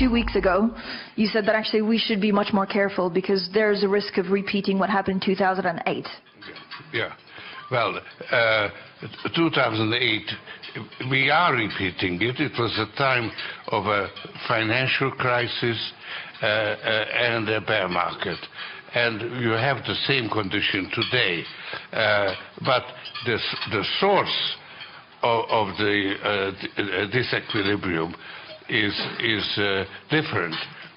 few weeks ago, you said that actually we should be much more careful because there's a risk of repeating what happened in 2008. Yeah. Well, 2008, we are repeating it. It was a time of a financial crisis and a bear market. And you have the same condition today. But the source of the disequilibrium is different.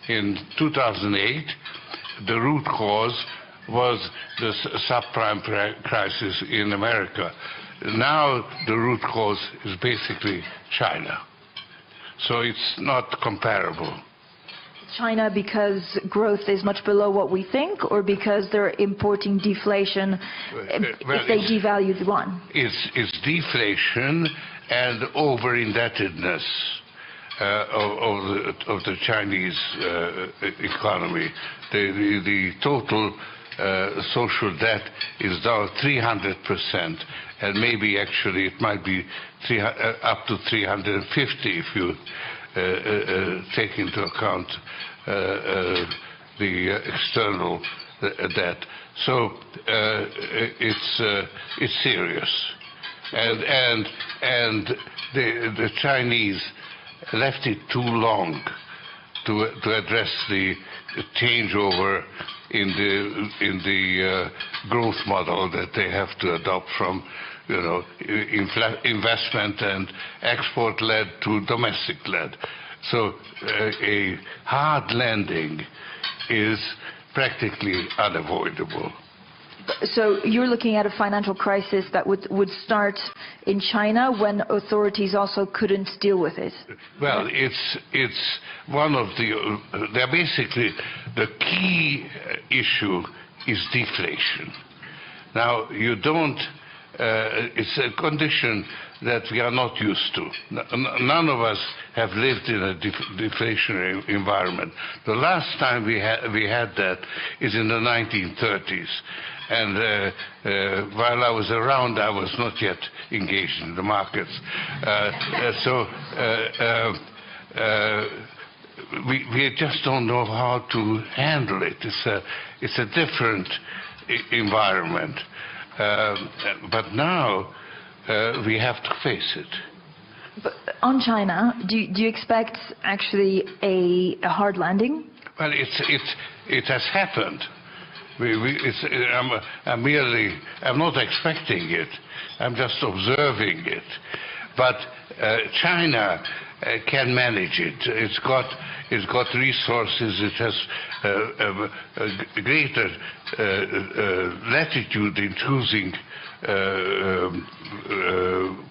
In 2008, the root cause was the subprime crisis in America. Now the root cause is basically China. So it's not comparable. China because growth is much below what we think, or because they're importing deflation if they devalue the yuan? It's deflation and over-indebtedness of the Chinese economy. The total social debt is down 300%, and maybe actually it might be up to 350 if you take into account the external debt. So it's serious, and the Chinese left it too long to address the changeover in the growth model that they have to adopt from, investment and export-led to domestic-led. So a hard landing is practically unavoidable. So you're looking at a financial crisis that would start in China when authorities also couldn't deal with it? Well, it's one of they're basically the key issue is deflation. Now, you don't, it's a condition that we are not used to. None of us have lived in a deflationary environment. The last time we had that is in the 1930s. And while I was around, I was not yet engaged in the markets. We just don't know how to handle it. It's a different environment. But now we have to face it. But on China, do you expect actually a hard landing? Well, it has happened. I'm not expecting it. I'm just observing it. But China can manage it. It's got resources. It has a greater latitude in choosing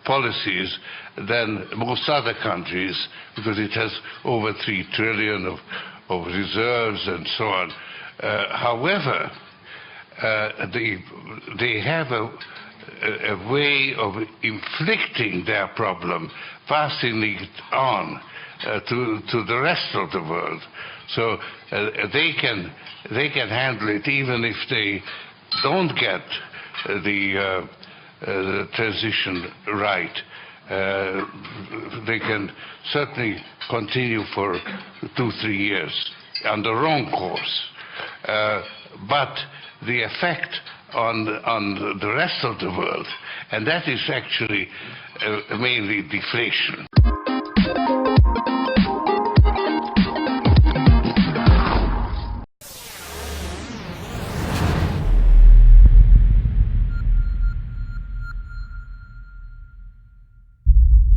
policies than most other countries, because it has over 3 trillion of reserves and so on. However, they have a way of inflicting their problem, passing it on to the rest of the world. So they can handle it even if they don't get the transition right. They can certainly continue for 2-3 years on the wrong course. But the effect on the rest of the world, and that is actually mainly deflation.